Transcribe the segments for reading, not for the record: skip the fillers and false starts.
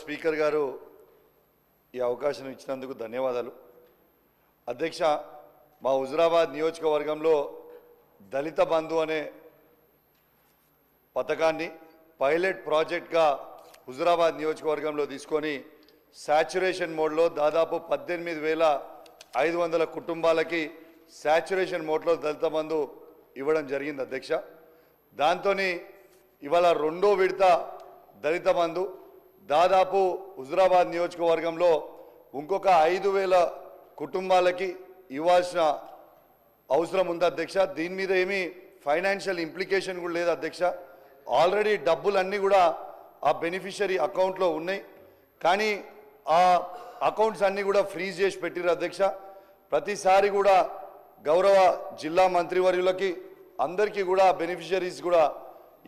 Speaker గారు ఈ అవకాశం ఇచ్చినందుకు ధన్యవాదాలు. అధ్యక్ష, మా హుజురాబాద్ నియోజకవర్గంలో దళిత బంధు అనే పథకాన్ని పైలట్ ప్రాజెక్ట్గా హుజురాబాద్ నియోజకవర్గంలో తీసుకొని సాచ్యురేషన్ మోడ్లో దాదాపు 18,500 కుటుంబాలకి సాచ్యురేషన్ మోడ్లో దళిత బంధు ఇవ్వడం జరిగింది అధ్యక్ష. దాంతో ఇవాళ రెండో విడత దళిత బంధు దాదాపు హుజురాబాద్ నియోజకవర్గంలో ఇంకొక 5,000 కుటుంబాలకి ఇవ్వాల్సిన అవసరం ఉంది అధ్యక్ష. దీని మీద ఏమీ ఫైనాన్షియల్ ఇంప్లికేషన్ కూడా లేదు అధ్యక్ష. ఆల్రెడీ డబ్బులన్నీ కూడా ఆ బెనిఫిషరీ అకౌంట్లో ఉన్నాయి, కానీ ఆ అకౌంట్స్ అన్నీ కూడా ఫ్రీజ్ చేసి పెట్టిరు అధ్యక్ష. ప్రతిసారి కూడా గౌరవ జిల్లా మంత్రివర్యులకి అందరికీ కూడా బెనిఫిషరీస్ కూడా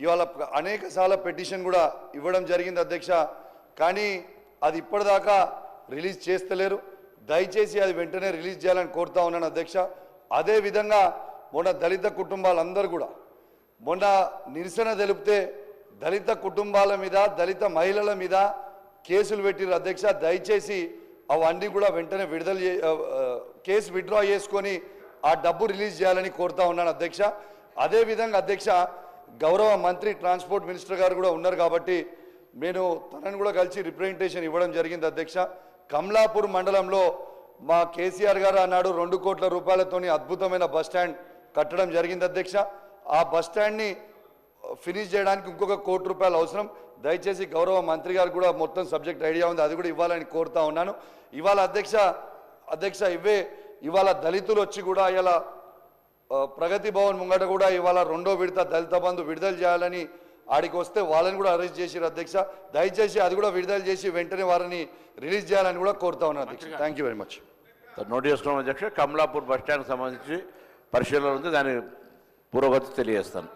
ఇవాళ అనేక సార్లు పిటిషన్ కూడా ఇవ్వడం జరిగింది అధ్యక్ష. కానీ అది ఇప్పటిదాకా రిలీజ్ చేస్తలేరు. దయచేసి అది వెంటనే రిలీజ్ చేయాలని కోరుతా ఉన్నాను అధ్యక్ష. అదేవిధంగా మొన్న దళిత కుటుంబాలందరూ కూడా మొన్న నిరసన తెలిపితే దళిత కుటుంబాల మీద దళిత మహిళల మీద కేసులు పెట్టిరు అధ్యక్ష. దయచేసి అవన్నీ కూడా వెంటనే కేసు విత్డ్రా చేసుకొని ఆ డబ్బు రిలీజ్ చేయాలని కోరుతా ఉన్నాను అధ్యక్ష. అదేవిధంగా అధ్యక్ష, గౌరవ మంత్రి ట్రాన్స్పోర్ట్ మినిస్టర్ గారు కూడా ఉన్నారు కాబట్టి నేను తనను కూడా కలిసి రిప్రజెంటేషన్ ఇవ్వడం జరిగింది అధ్యక్ష. కమలాపూర్ మండలంలో మా కేసీఆర్ గారు అన్నాడు 2 కోట్ల రూపాయలతోని అద్భుతమైన బస్ స్టాండ్ కట్టడం జరిగింది అధ్యక్ష. ఆ బస్ స్టాండ్ని ఫినిష్ చేయడానికి ఇంకొక 1 కోటి రూపాయలు అవసరం. దయచేసి గౌరవ మంత్రి గారు కూడా మొత్తం సబ్జెక్ట్ ఐడియా ఉంది, అది కూడా ఇవ్వాలని కోరుతా ఉన్నాను. ఇవాళ అధ్యక్ష ఇవాళ దళితులు వచ్చి కూడా ఇలా ప్రగతి భవన్ ముంగట కూడా ఇవాళ రెండో విడత దళిత బంధు విడుదల చేయాలని ఆడికి వస్తే వాళ్ళని కూడా అరెస్ట్ చేసిరు అధ్యక్ష. దయచేసి అది కూడా విడుదల చేసి వెంటనే వారిని రిలీజ్ చేయాలని కూడా కోరుతా ఉన్నాను అధ్యక్ష. Thank you very much. Note చేసుకున్నాం అధ్యక్ష. కమలాపూర్ బస్ స్టాండ్కి సంబంధించి పరిశీలన ఉంది, దాని పురోగతి తెలియజేస్తాను.